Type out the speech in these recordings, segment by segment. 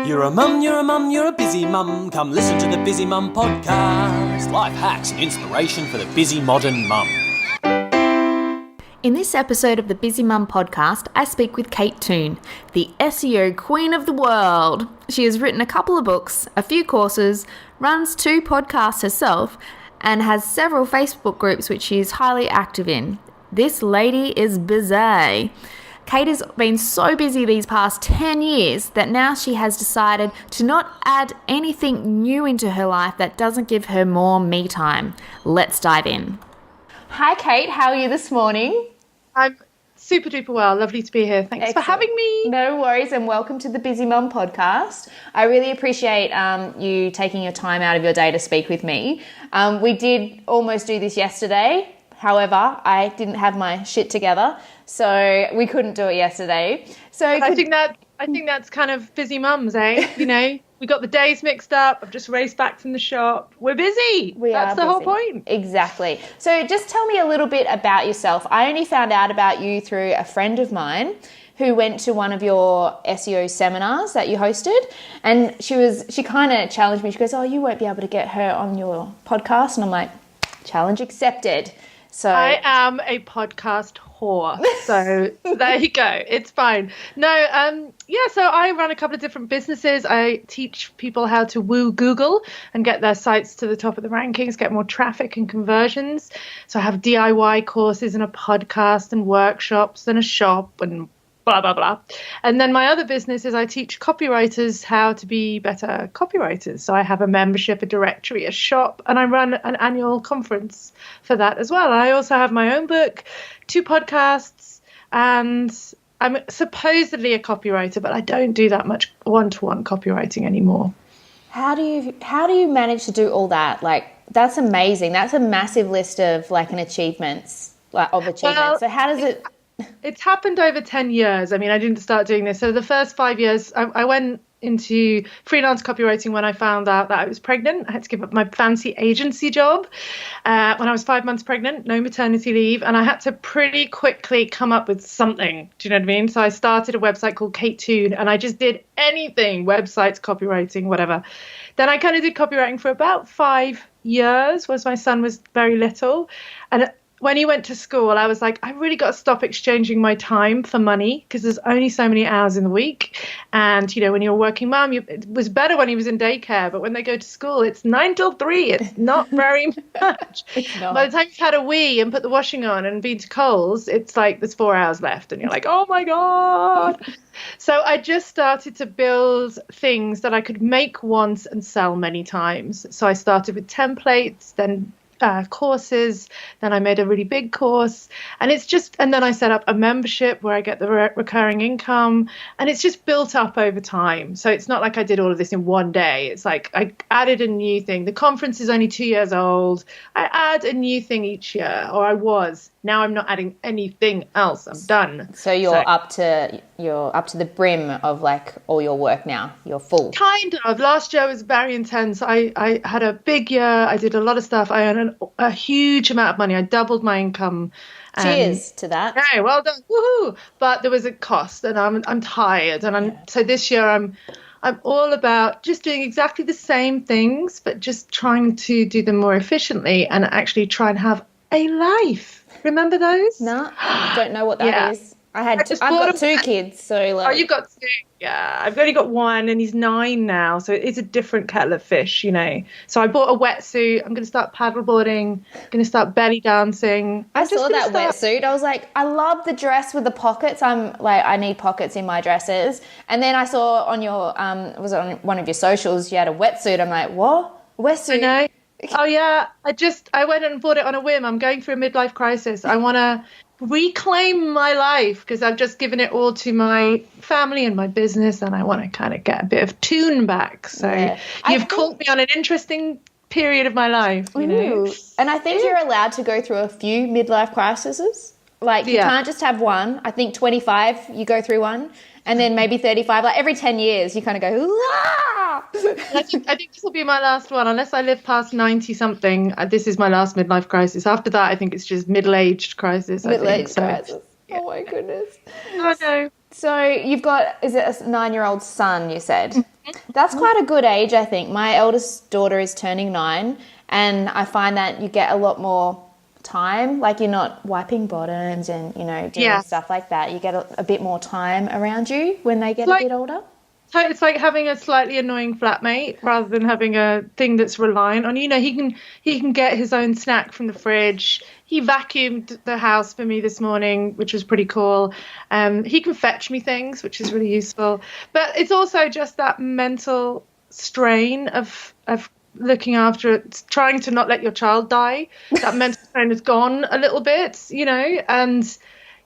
You're a mum, you're a mum, you're a busy mum. Come listen to the Busy Mum podcast. Life hacks and inspiration for the busy modern mum. In this episode of the Busy Mum podcast, I speak with Kate Toon, the SEO Queen of the world. She has written a couple of books, a few courses, runs 2 podcasts herself, and has several Facebook groups which she is highly active in. This lady is busy. Kate has been so busy these past 10 years that now she has decided to not add anything new into her life that doesn't give her more me time. Let's dive in. Hi Kate, how are you this morning? I'm super duper well. Lovely to be here. Thanks Excellent. for having me. No worries, and welcome to the Busy Mum podcast. I really appreciate you taking your time out of your day to speak with me. We did almost do this yesterday. However, I didn't have my shit together, so we couldn't do it yesterday. So I think that's kind of busy mums, eh? You know, we got the days mixed up. I've just raced back from the shop. We're busy. That's the whole point. Exactly. So just tell me a little bit about yourself. I only found out about you through a friend of mine who went to one of your SEO seminars that you hosted, and she kind of challenged me. She goes, "Oh, you won't be able to get her on your podcast," and I'm like, "Challenge accepted." So I am a podcast whore. So there you go. It's fine. No, so I run a couple of different businesses. I teach people how to woo Google and get their sites to the top of the rankings, get more traffic and conversions. So I have DIY courses and a podcast and workshops and a shop and blah, blah, blah. And then my other business is I teach copywriters how to be better copywriters. So I have a membership, a directory, a shop, and I run an annual conference for that as well. I also have my own book, 2 podcasts, and I'm supposedly a copywriter, but I don't do that much one-to-one copywriting anymore. How do you manage to do all that? Like, that's amazing. That's a massive list of achievements. Well, so how does it... It's happened over 10 years. I mean, I didn't start doing this. So the first 5 years, I went into freelance copywriting when I found out that I was pregnant. I had to give up my fancy agency job when I was 5 months pregnant, no maternity leave. And I had to pretty quickly come up with something. Do you know what I mean? So I started a website called Kate Toon, and I just did anything, websites, copywriting, whatever. Then I kind of did copywriting for about 5 years, was my son was very little. And when he went to school, I was like, I really got to stop exchanging my time for money because there's only so many hours in the week. And, you know, when you're a working mom, it was better when he was in daycare. But when they go to school, it's 9 till 3. It's not very much. By the time you've had a wee and put the washing on and been to Coles, it's like there's 4 hours left. And you're like, oh, my God. So I just started to build things that I could make once and sell many times. So I started with templates, then courses, then I made a really big course, and then I set up a membership where I get the recurring income, and it's just built up over time. So it's not like I did all of this in one day. It's like I added a new thing. The conference is only 2 years old. I add a new thing each year, or I was. Now I'm not adding anything else. I'm done. So you're up to the brim of all your work now. You're full. Kind of. Last year was very intense. I had a big year. I did a lot of stuff. I earned a huge amount of money. I doubled my income. Cheers to that. Okay, well done. Woohoo! But there was a cost, and I'm tired. And so this year I'm all about just doing exactly the same things, but just trying to do them more efficiently and actually try and have a life. Remember those? No, don't know what that is. I've got 2 kids, so Oh, you've got 2. Yeah, I've only got 1, and he's 9 now, so it's a different kettle of fish, you know. So I bought a wetsuit. I'm going to start paddleboarding. I'm going to start belly dancing. I saw that wetsuit. I was like, I love the dress with the pockets. I'm like, I need pockets in my dresses. And then I saw on your was it on one of your socials, you had a wetsuit. I'm like, what? Wetsuit? I know. Oh yeah, I went and bought it on a whim. I'm going through a midlife crisis. I want to reclaim my life because I've just given it all to my family and my business, and I want to kind of get a bit of tune back. So you've caught me on an interesting period of my life, you know. And I think you're allowed to go through a few midlife crises. Like you can't just have one. I think 25 you go through one, and then maybe 35. Like every 10 years you kind of go, ah! I think this will be my last one unless I live past 90 something. This is my last midlife crisis. After that, I think it's just middle-aged crisis. Middle-aged crisis. Yeah. Oh my goodness. I know. So you've got, is it a 9-year-old son, you said? Mm-hmm. That's quite a good age, I think. My eldest daughter is turning 9, and I find that you get a lot more time. Like, you're not wiping bottoms and, doing stuff like that. You get a bit more time around you when they get a bit older. So it's like having a slightly annoying flatmate rather than having a thing that's reliant on, he can get his own snack from the fridge. He vacuumed the house for me this morning, which was pretty cool. He can fetch me things, which is really useful. But it's also just that mental strain of looking after it, trying to not let your child die. That mental strain is gone a little bit, and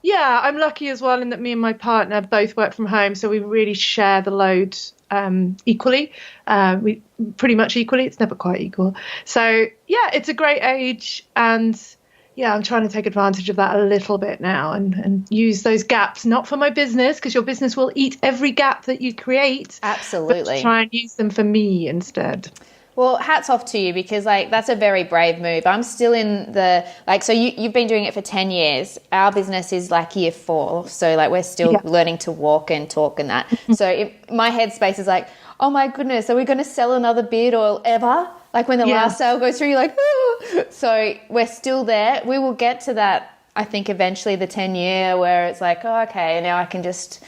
yeah, I'm lucky as well in that me and my partner both work from home, so we really share the load equally. We pretty much equally. It's never quite equal. So yeah, it's a great age, and yeah, I'm trying to take advantage of that a little bit now and use those gaps, not for my business, because your business will eat every gap that you create. Absolutely. But to try and use them for me instead. Well, hats off to you, because that's a very brave move. I'm still in so you've been doing it for 10 years. Our business is year 4. So we're still learning to walk and talk and that. So my headspace is oh my goodness, are we going to sell another bid or ever? When the last sale goes through, you're ooh. So we're still there. We will get to that, I think, eventually, the 10-year, where it's oh, okay, now I can just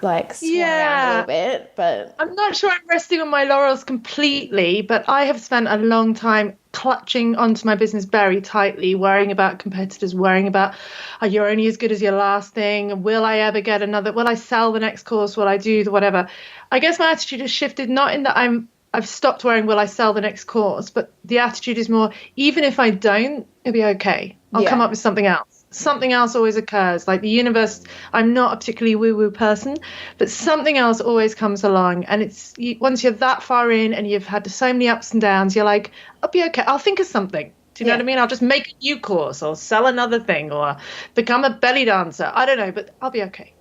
swan around a little bit. But I'm not sure I'm resting on my laurels completely, but I have spent a long time clutching onto my business very tightly, worrying about competitors, worrying about, you're only as good as your last thing. Will I ever get another? Will I sell the next course? Will I do the whatever? I guess my attitude has shifted, not in that I've stopped worrying, will I sell the next course? But the attitude is more, even if I don't, it'll be okay. I'll come up with something else. Something else always occurs. The universe, I'm not a particularly woo-woo person, but something else always comes along. And once you're that far in and you've had so many ups and downs, you're I'll be okay. I'll think of something. Do you know what I mean? I'll just make a new course or sell another thing or become a belly dancer. I don't know, but I'll be okay.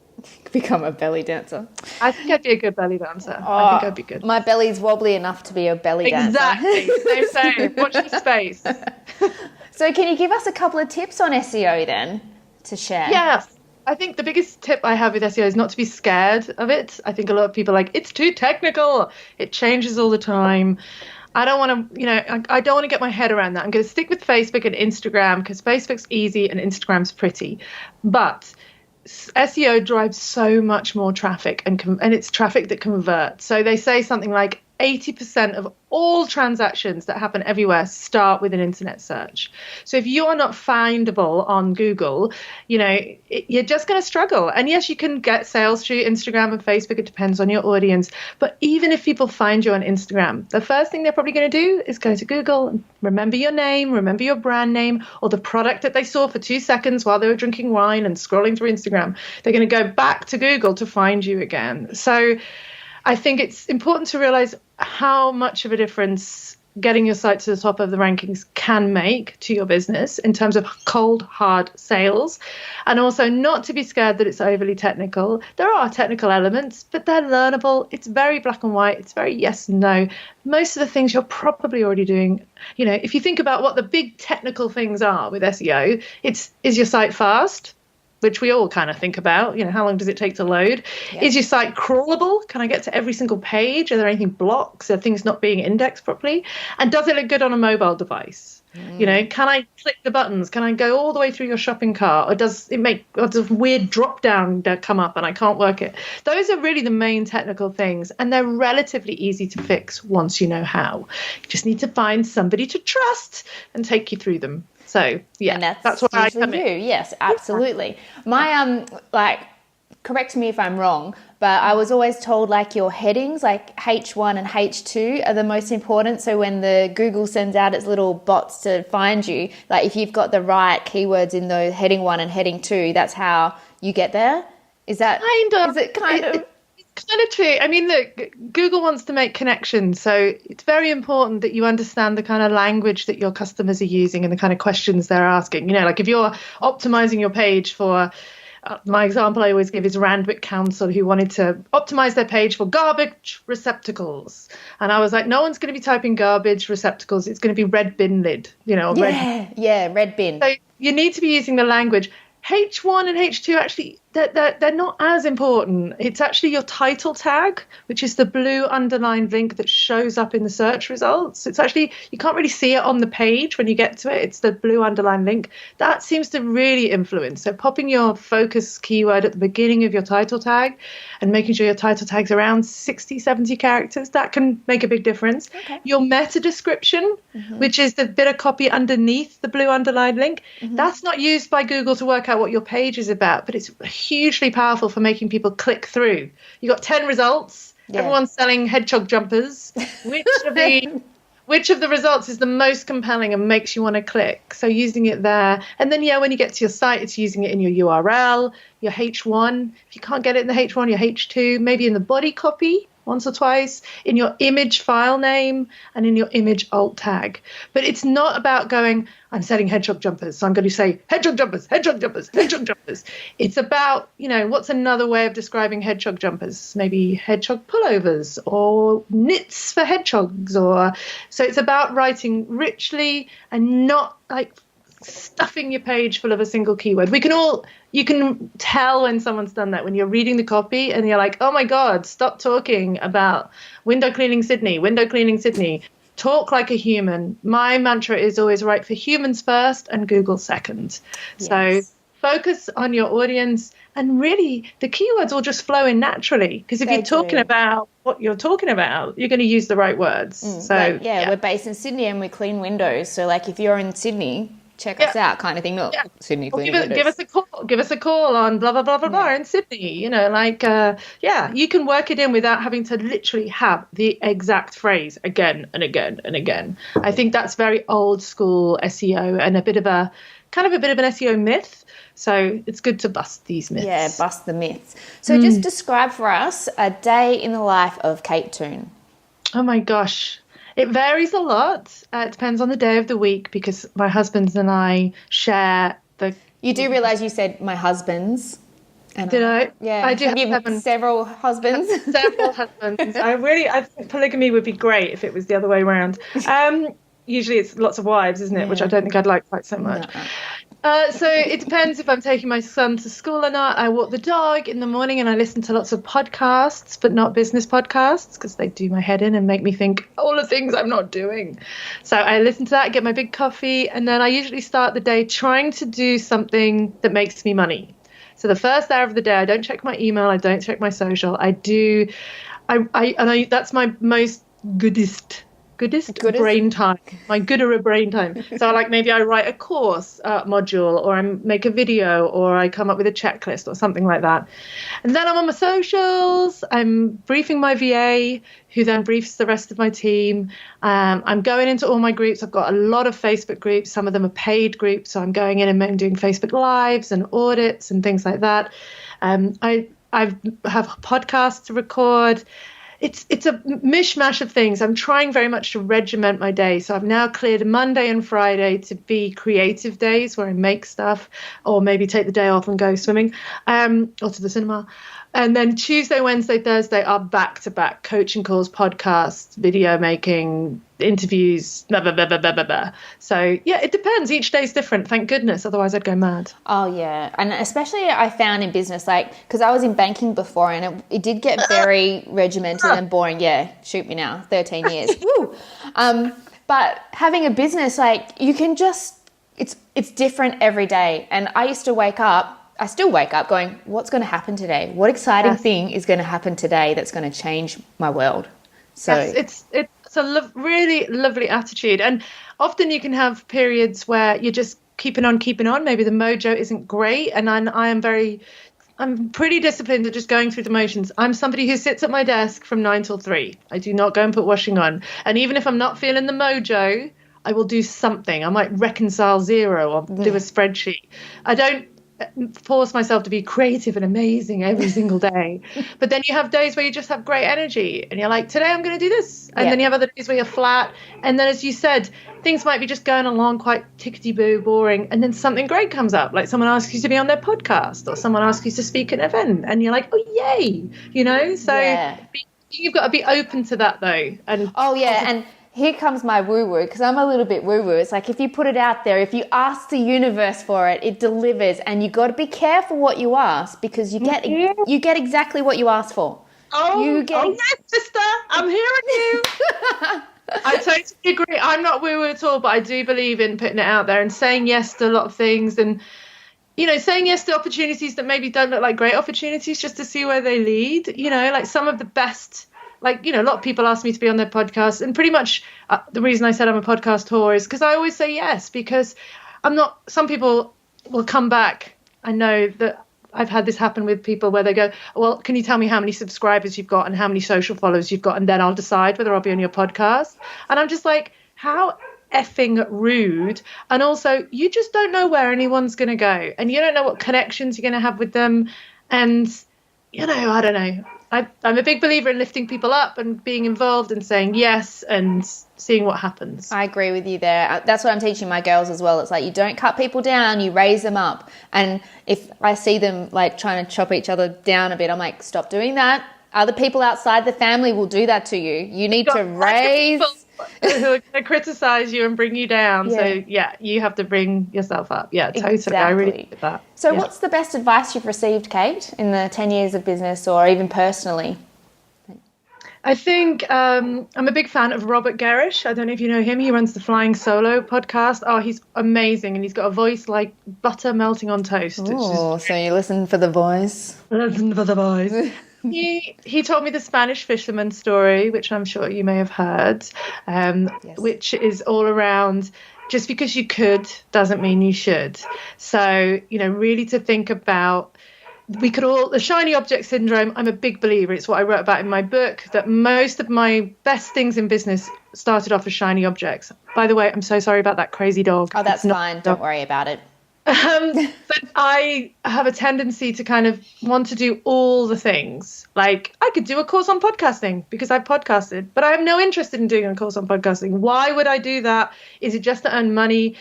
Become a belly dancer. I think I'd be a good belly dancer. I think I'd be good. My belly's wobbly enough to be a belly dancer. Exactly. Same. Watch the space. So can you give us a couple of tips on SEO then to share? Yes. I think the biggest tip I have with SEO is not to be scared of it. I think a lot of people are it's too technical. It changes all the time. I don't want to, I don't want to get my head around that. I'm going to stick with Facebook and Instagram because Facebook's easy and Instagram's pretty. But SEO drives so much more traffic and it's traffic that converts. So they say something like 80% of all transactions that happen everywhere start with an internet search. So if you are not findable on Google, you're just going to struggle. And yes, you can get sales through Instagram and Facebook. It depends on your audience. But even if people find you on Instagram, the first thing they're probably going to do is go to Google and remember your name, remember your brand name, or the product that they saw for 2 seconds while they were drinking wine and scrolling through Instagram. They're going to go back to Google to find you again. So I think it's important to realize how much of a difference getting your site to the top of the rankings can make to your business in terms of cold, hard sales, and also not to be scared that it's overly technical. There are technical elements, but they're learnable. It's very black and white. It's very yes and no. Most of the things you're probably already doing. If you think about what the big technical things are with SEO, is your site fast? Which we all kind of think about, how long does it take to load? Yeah. Is your site crawlable? Can I get to every single page? Are there anything blocks? Are things not being indexed properly? And does it look good on a mobile device? Can I click the buttons? Can I go all the way through your shopping cart? Or does it make a weird drop down that come up and I can't work it? Those are really the main technical things. And they're relatively easy to fix once you know how. You just need to find somebody to trust and take you through them. So, yeah, and that's what I come in. Yes, absolutely. My, correct me if I'm wrong, but I was always told your headings, H1 and H2 are the most important. So when the Google sends out its little bots to find you, if you've got the right keywords in those heading 1 and heading 2, that's how you get there. Is that Is it kind of? It's kind of true. I mean, look, Google wants to make connections. So it's very important that you understand the kind of language that your customers are using and the kind of questions they're asking. If you're optimizing your page for, my example I always give is Randwick Council, who wanted to optimize their page for garbage receptacles. And I was like, no one's going to be typing garbage receptacles. It's going to be red bin lid, red bin. So you need to be using the language. H1 and H2 actually they're not as important. It's actually your title tag, which is the blue underlined link that shows up in the search results. It's actually, you can't really see it on the page when you get to it. It's the blue underlined link. That seems to really influence. So popping your focus keyword at the beginning of your title tag and making sure your title tag's around 60, 70 characters, that can make a big difference. Okay. Your meta description, which is the bit of copy underneath the blue underlined link, that's not used by Google to work out what your page is about, but it's hugely powerful for making people click through. You got 10 results. Yeah. Everyone's selling hedgehog jumpers. Which of the results is the most compelling and makes you want to click? So using it there. And then, when you get to your site, it's using it in your URL, your H1. If you can't get it in the H1, your H2, maybe in the body copy once or twice, in your image file name and in your image alt tag. But it's not about going, I'm selling hedgehog jumpers, so I'm going to say hedgehog jumpers, hedgehog jumpers, hedgehog jumpers. It's about, what's another way of describing hedgehog jumpers? Maybe hedgehog pullovers or knits for hedgehogs. So it's about writing richly and not like stuffing your page full of a single keyword. You can tell when someone's done that, when you're reading the copy and you're like, oh my God, stop talking about window cleaning Sydney. Talk like a human. My mantra is always write for humans first and Google second. Yes. So focus on your audience, and really the keywords will just flow in naturally, because if you're talking about what you're talking about, you're going to use the right words. We're based in Sydney and we clean windows. So like if you're in Sydney, check us out, kind of thing. Not Sydney cleaning windows. Give us a call on blah blah blah blah blah in Sydney. You can work it in without having to literally have the exact phrase again and again and again. I think that's very old school SEO and a bit of an SEO myth. So it's good to bust these myths. Yeah, bust the myths. So just describe for us a day in the life of Kate Toon. Oh my gosh. It varies a lot. It depends on the day of the week, because my husband and I share the... You do realise you said my husband's. Did I? Yeah. I do have several husbands. Several husbands. I think polygamy would be great if it was the other way around. Usually it's lots of wives, isn't it? Yeah. Which I don't think I'd like quite so much. No. So it depends if I'm taking my son to school or not. I walk the dog in the morning and I listen to lots of podcasts, but not business podcasts, because they do my head in and make me think all the things I'm not doing. So I listen to that, get my big coffee, and then I usually start the day trying to do something that makes me money. So the first hour of the day, I don't check my email, I don't check my social. That's my most goodest brain time, my gooder brain time. So maybe I write a course module, or I make a video, or I come up with a checklist or something like that. And then I'm on my socials, I'm briefing my VA, who then briefs the rest of my team. I'm going into all my groups. I've got a lot of Facebook groups. Some of them are paid groups. So I'm going in and I'm doing Facebook Lives and audits and things like that. I have podcasts to record. It's a mishmash of things. I'm trying very much to regiment my day. So I've now cleared Monday and Friday to be creative days where I make stuff, or maybe take the day off and go swimming, or to the cinema. And then Tuesday, Wednesday, Thursday are back-to-back coaching calls, podcasts, video making, interviews, blah, blah, blah, blah, blah, blah, blah. So, it depends. Each day's different, thank goodness. Otherwise, I'd go mad. Oh, yeah. And especially I found in business, because I was in banking before, and it did get very regimented and boring. Yeah, shoot me now, 13 years. Woo! But having a business, you can just, it's different every day. And I still wake up going, what's going to happen today? What exciting thing is going to happen today that's going to change my world? So it's a really lovely attitude. And often you can have periods where you're just keeping on. Maybe the mojo isn't great. And I'm pretty disciplined at just going through the motions. I'm somebody who sits at my desk from 9 till 3. I do not go and put washing on. And even if I'm not feeling the mojo, I will do something. I might reconcile Xero or do a spreadsheet. I don't force myself to be creative and amazing every single day. But then you have days where you just have great energy and you're like, today I'm going to do this. And then you have other days where you're flat. And then, as you said, things might be just going along quite tickety-boo, boring. And then something great comes up, like someone asks you to be on their podcast, or someone asks you to speak at an event. And you're like, oh, yay, So you've got to be open to that, though. And here comes my woo-woo, because I'm a little bit woo-woo. It's like if you put it out there, if you ask the universe for it, it delivers. And you got to be careful what you ask, because you get exactly what you ask for. Oh yes, sister, I'm hearing you. I totally agree. I'm not woo-woo at all, but I do believe in putting it out there and saying yes to a lot of things, and saying yes to opportunities that maybe don't look like great opportunities, just to see where they lead. Like some of the best, a lot of people ask me to be on their podcast, and pretty much the reason I said I'm a podcast whore is because I always say yes, because some people will come back. I know that I've had this happen with people where they go, well, can you tell me how many subscribers you've got and how many social followers you've got, and then I'll decide whether I'll be on your podcast. And I'm just like, how effing rude. And also, you just don't know where anyone's going to go, and you don't know what connections you're going to have with them. And I don't know. I'm a big believer in lifting people up and being involved and saying yes and seeing what happens. I agree with you there. That's what I'm teaching my girls as well. It's like, you don't cut people down, you raise them up. And if I see them like trying to chop each other down a bit, I'm like, stop doing that. Other people outside the family will do that to you. You need to raise... who are going to criticize you and bring you down. Yeah. So you have to bring yourself up. Yeah, totally. Exactly. I really get that. So what's the best advice you've received, Kate, in the 10 years of business, or even personally? I think I'm a big fan of Robert Garish. I don't know if you know him. He runs the Flying Solo podcast. Oh, he's amazing, and he's got a voice like butter melting on toast. Oh, so you listen for the voice. Listen for the voice. He told me the Spanish fisherman story, which I'm sure you may have heard, which is all around just because you could doesn't mean you should. So, really to think about, the shiny object syndrome. I'm a big believer. It's what I wrote about in my book, that most of my best things in business started off as shiny objects. By the way, I'm so sorry about that crazy dog. Oh, that's fine. Don't worry about it. But I have a tendency to kind of want to do all the things. Like, I could do a course on podcasting because I've podcasted, but I have no interest in doing a course on podcasting. Why would I do that? Is it just to earn money?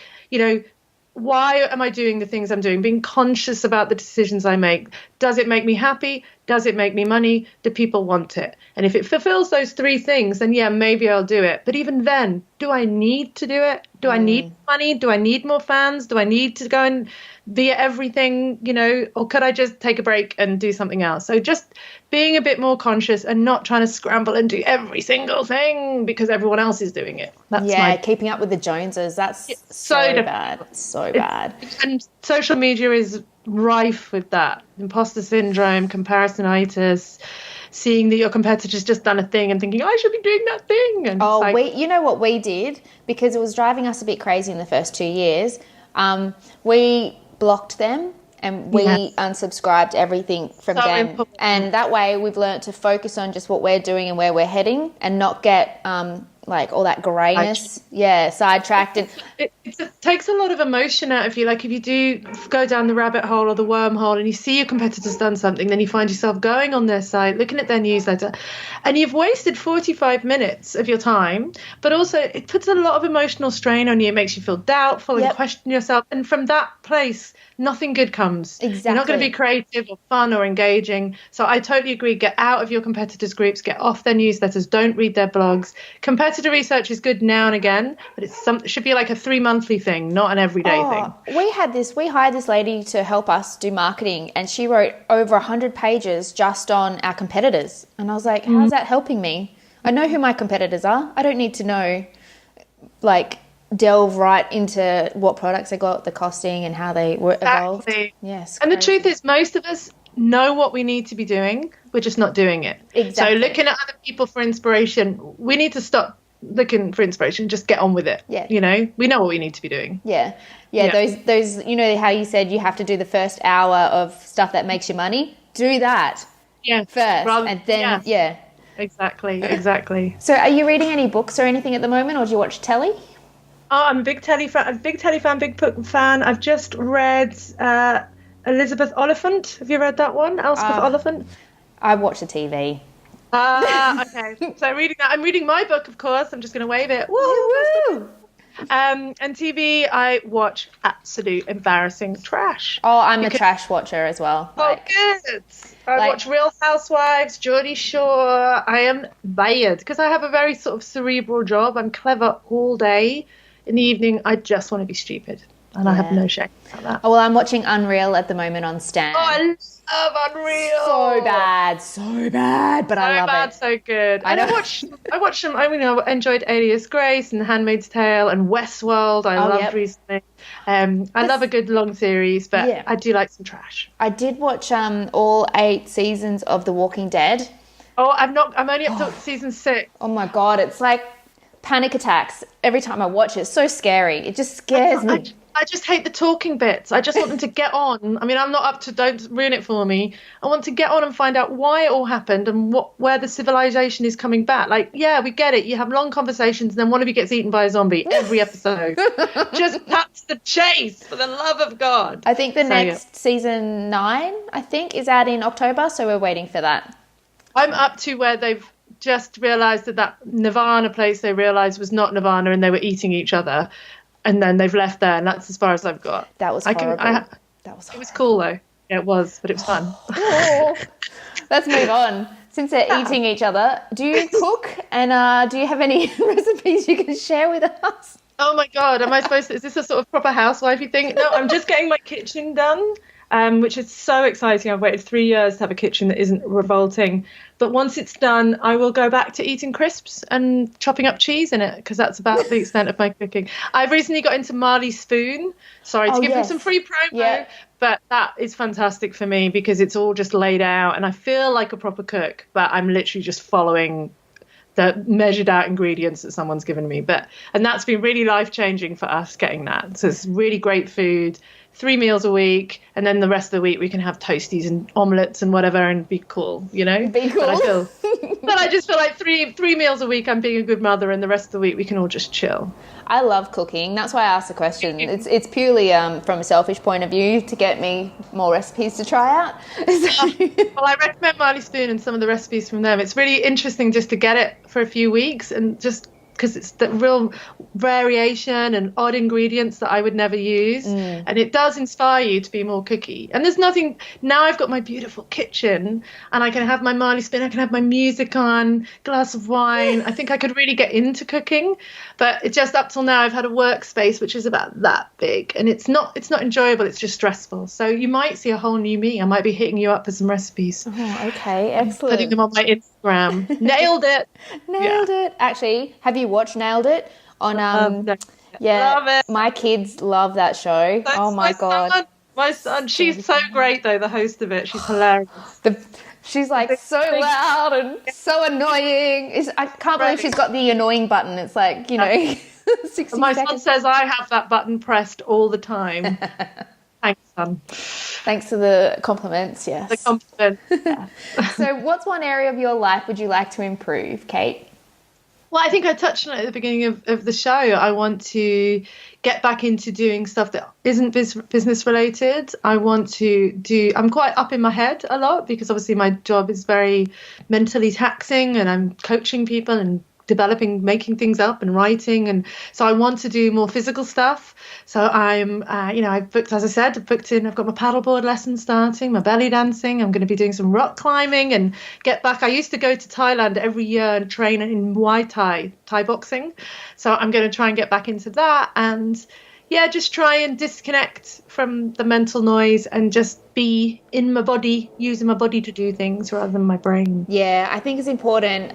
Why am I doing the things I'm doing? Being conscious about the decisions I make. Does it make me happy? Does it make me money? Do people want it? And if it fulfills those three things, then maybe I'll do it. But even then, do I need to do it? Do I need money? Do I need more fans? Do I need to go and be at everything, or could I just take a break and do something else? So just being a bit more conscious and not trying to scramble and do every single thing because everyone else is doing it. That's keeping up with the Joneses. That's so bad. So bad. And social media is rife with that. Imposter syndrome, comparisonitis, seeing that your competitor's just done a thing and thinking, I should be doing that thing. And you know what we did? Because it was driving us a bit crazy in the first 2 years, we blocked them and we unsubscribed everything from them. Important. And that way we've learned to focus on just what we're doing and where we're heading, and not get all that greyness, sidetracked. And it takes a lot of emotion out of you. Like if you do go down the rabbit hole or the wormhole and you see your competitor's done something, then you find yourself going on their site, looking at their newsletter, and you've wasted 45 minutes of your time. But also it puts a lot of emotional strain on you. It makes you feel doubtful and question yourself. And from that place, nothing good comes. Exactly. You're not going to be creative or fun or engaging. So I totally agree. Get out of your competitors' groups. Get off their newsletters. Don't read their blogs. Competitor research is good now and again, but it should be like a 3-monthly thing, not an everyday thing. We hired this lady to help us do marketing, and she wrote over 100 pages just on our competitors. And I was like, how's that helping me? I know who my competitors are. I don't need to know, delve right into what products they got, the costing, and how they were evolved. Yes. And the truth is, most of us know what we need to be doing. We're just not doing it. Exactly. So looking at other people for inspiration, we need to stop looking for inspiration. Just get on with it. Yeah. We know what we need to be doing. Yeah. Those, how you said you have to do the first hour of stuff that makes you money. Do that. First. And then, Exactly. So are you reading any books or anything at the moment, or do you watch telly? Oh, I'm a big telly fan, big book fan. I've just read Elizabeth Oliphant. Have you read that one? Elspeth Oliphant? I watch the TV. Okay. So reading that. I'm reading my book, of course. I'm just going to wave it. Woo! And TV, I watch absolute embarrassing trash. Oh, I'm a trash watcher as well. Good. I watch Real Housewives, Geordie Shore. I am bad because I have a very sort of cerebral job. I'm clever all day. In the evening, I just want to be stupid. And I have no shame about that. Oh, well, I'm watching Unreal at the moment on Stan. Oh, I love Unreal. So bad, but I love it. So good. And I watched them. I enjoyed Alias Grace and The Handmaid's Tale and Westworld. I loved recently. I love a good long series, but I do like some trash. I did watch all 8 seasons of The Walking Dead. Oh, I'm only up to season 6. Oh my God, it's like panic attacks every time I watch it. It's so scary. It just scares me. I just hate the talking bits. I just want them to get on. I mean, I'm not up to, don't ruin it for me. I want to get on and find out why it all happened and where the civilization is coming back. Like, yeah, we get it. You have long conversations and then one of you gets eaten by a zombie every episode. Just cut to the chase, for the love of God. I think the next season 9, I think, is out in October, so we're waiting for that. I'm up to where they've just realised that Nirvana place they realised was not Nirvana and they were eating each other. And then they've left there, and that's as far as I've got. That was horrible. It was cool, though. Yeah, it was, but it was fun. Let's move on. Since they're eating each other, do you cook? And do you have any recipes you can share with us? Oh, my God. Am I supposed to? Is this a sort of proper housewifey thing? No, I'm just getting my kitchen done, which is so exciting. I've waited 3 years to have a kitchen that isn't revolting. But once it's done, I will go back to eating crisps and chopping up cheese in it because that's about the extent of my cooking. I've recently got into Marley Spoon. Sorry to give them some free promo, but that is fantastic for me because it's all just laid out and I feel like a proper cook, but I'm literally just following the measured out ingredients that someone's given me. And that's been really life-changing for us getting that. So it's really great food. 3 meals a week, and then the rest of the week we can have toasties and omelettes and whatever and be cool, you know? Be cool. But I just feel like three meals a week I'm being a good mother, and the rest of the week we can all just chill. I love cooking. That's why I asked the question. It's purely from a selfish point of view to get me more recipes to try out. Well, I recommend Marley Spoon and some of the recipes from them. It's really interesting just to get it for a few weeks and just because it's the real variation and odd ingredients that I would never use. And it does inspire you to be more cooky. And there's nothing, now I've got my beautiful kitchen and I can have my Marley Spoon, I can have my music on, glass of wine. I think I could really get into cooking, but it's just up till now I've had a workspace which is about that big and it's not enjoyable, it's just stressful. So you might see a whole new me. I might be hitting you up for some recipes. Oh, okay, excellent. Putting them on my Instagram. Nailed it. Nailed it. Actually, have you watched Nailed It on Love it. My kids love that show. Oh my God. My son, she's so great though, the host of it. She's hilarious. She's like so loud and so annoying. I can't believe she's got the annoying button. It's like, 60 my seconds. son says I have that button pressed all the time. Thanks, son. Thanks for the compliments, yes. The compliments. Yeah. So what's one area of your life would you like to improve, Kate? Well, I think I touched on it at the beginning of the show. I want to get back into doing stuff that isn't business related. I'm quite up in my head a lot because obviously my job is very mentally taxing and I'm coaching people and developing, making things up and writing. And so I want to do more physical stuff. So I'm, I've booked, as I said, I've got my paddleboard lesson starting, my belly dancing. I'm going to be doing some rock climbing and get back. I used to go to Thailand every year and train in Muay Thai boxing. So I'm going to try and get back into that and just try and disconnect from the mental noise and just be in my body, using my body to do things rather than my brain. Yeah, I think it's important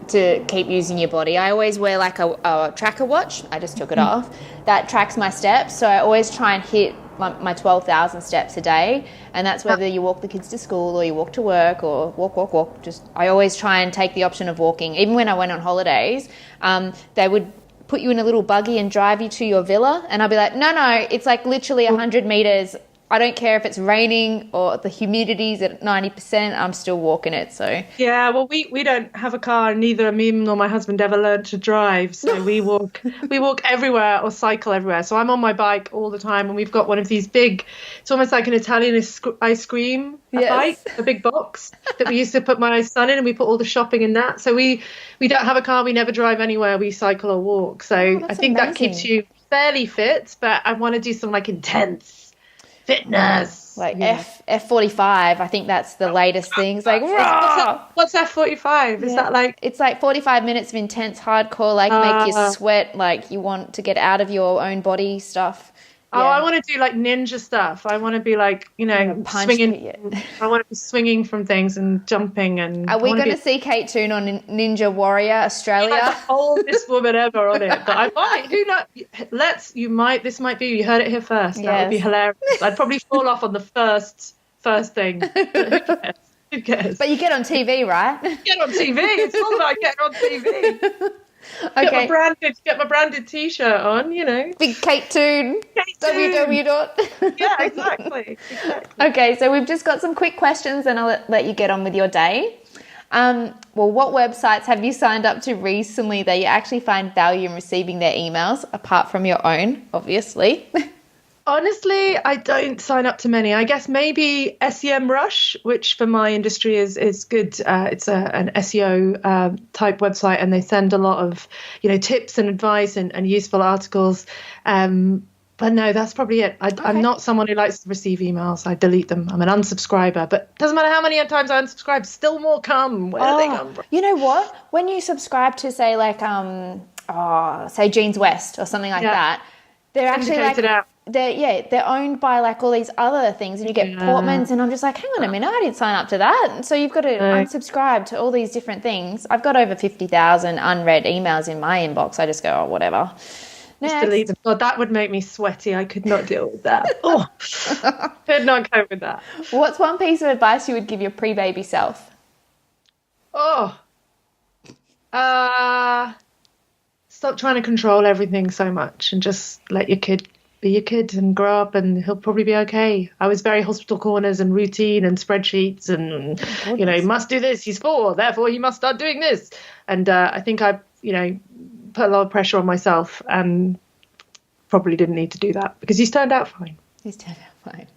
to keep using your body. I always wear like a tracker watch. I just took it off. That tracks my steps. So I always try and hit my 12,000 steps a day. And that's whether you walk the kids to school or you walk to work or walk. I always try and take the option of walking. Even when I went on holidays, they would put you in a little buggy and drive you to your villa. And I'll be like, no, it's like literally 100 meters I don't care if it's raining or the humidity's at 90%, I'm still walking it. So yeah, well, we don't have a car, and neither me nor my husband ever learned to drive. So we walk everywhere or cycle everywhere. So I'm on my bike all the time, and we've got one of these big, it's almost like an Italian ice cream bike, a big box that we used to put my son in, and we put all the shopping in that. So we don't have a car, we never drive anywhere, we cycle or walk. So I think that keeps you fairly fit, but I want to do some like intense fitness, like F45. I think that's the latest thing. It's like what's F45? Is that like, it's like 45 minutes of intense hardcore, like make you sweat, like you want to get out of your own body stuff. I want to do like ninja stuff. I want to be like, swinging. I want to be swinging from things and jumping. And are we going to see Kate Toon on Ninja Warrior Australia? The oldest woman ever on it, but I might. Who knows? This might be. You heard it here first. That would be hilarious. I'd probably fall off on the first thing. Who cares? But you get on TV, right? Get on TV. It's all about getting on TV. Okay. Get my branded T-shirt on, Big Kate Toon. www. Yeah, exactly. Okay, so we've just got some quick questions, and I'll let you get on with your day. What websites have you signed up to recently that you actually find value in receiving their emails, apart from your own, obviously? Honestly, I don't sign up to many. I guess maybe SEMrush, which for my industry is good. It's an SEO type website, and they send a lot of tips and advice and useful articles. But no, that's probably it. I'm not someone who likes to receive emails. I delete them. I'm an unsubscriber. But it doesn't matter how many times I unsubscribe, still more come. Where do they come from? You know what? When you subscribe to say like say Jeans West or something like that, they're actually like they're owned by like all these other things, and you get Portmans, and I'm just like, hang on a minute, I didn't sign up to that. And so you've got to unsubscribe to all these different things. I've got over 50,000 unread emails in my inbox. I just go, whatever. Just delete them. God, that would make me sweaty. I could not deal with that. Could not cope with that. What's one piece of advice you would give your pre-baby self? Stop trying to control everything so much, and just let your kid be your kid and grow up, and he'll probably be okay. I was very hospital corners and routine and spreadsheets and, must do this. He's 4, therefore he must start doing this. And I think I, put a lot of pressure on myself, and probably didn't need to do that, because he's turned out fine.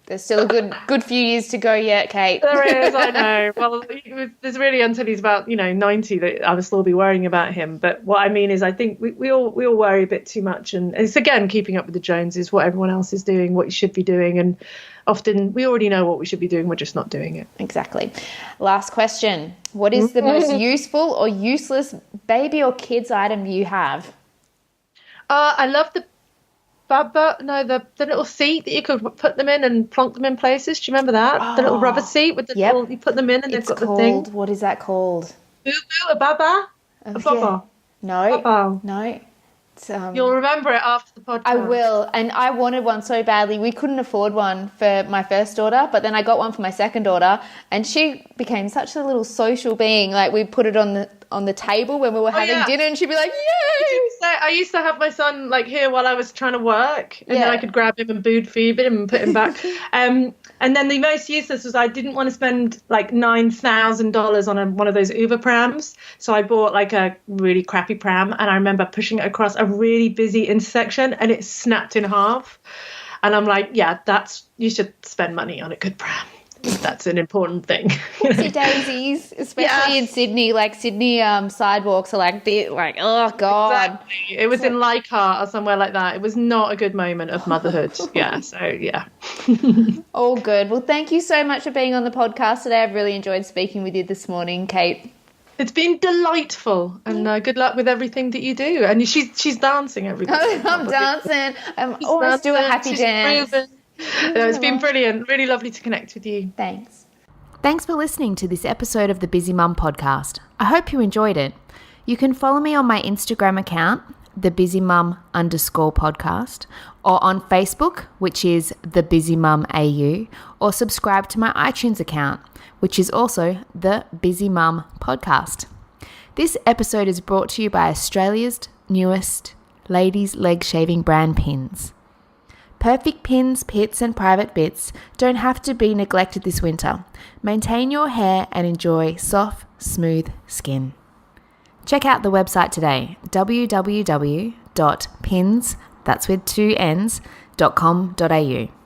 There's still a good few years to go yet, Kate. There is, I know. Well, there's really until he's about 90 that I will still be worrying about him. But what I mean is, I think we all worry a bit too much, and it's again keeping up with the Joneses, what everyone else is doing, what you should be doing, and often we already know what we should be doing, we're just not doing it. Exactly. Last question: what is the most useful or useless baby or kids item you have? I love the the little seat that you could put them in and plonk them in places. Do you remember that? The little rubber seat with the little, you put them in and they've got the thing. What is that called? A baba? A baba? No. You'll remember it after the podcast. I will. And I wanted one so badly. We couldn't afford one for my first daughter, but then I got one for my second daughter, and she became such a little social being. Like, we put it on the table when we were having dinner, and she'd be like, yay! I used to have my son like here while I was trying to work, and then I could grab him and feed him and put him back. And then the most useless was I didn't want to spend like $9,000 on one of those Uber prams, so I bought like a really crappy pram, and I remember pushing it across a really busy intersection, and it snapped in half. And I'm like, you should spend money on a good pram. That's an important thing. Whoopsie daisies, especially in Sydney. Like Sydney sidewalks are like, oh God. Exactly. It was in Leichhardt or somewhere like that. It was not a good moment of motherhood. All good. Well, thank you so much for being on the podcast today. I've really enjoyed speaking with you this morning, Kate. It's been delightful, and good luck with everything that you do. And she's dancing every day. I'm dancing. I always do a happy dance. No, it's been brilliant. Really lovely to connect with you. Thanks. Thanks for listening to this episode of the Busy Mum podcast. I hope you enjoyed it. You can follow me on my Instagram account, thebusymum_podcast, or on Facebook, which is The Busy Mum AU, or subscribe to my iTunes account, which is also The Busy Mum Podcast. This episode is brought to you by Australia's newest ladies' leg shaving brand, Pins. Perfect pins, pits, and private bits don't have to be neglected this winter. Maintain your hair and enjoy soft, smooth skin. Check out the website today, www.pins.com.au.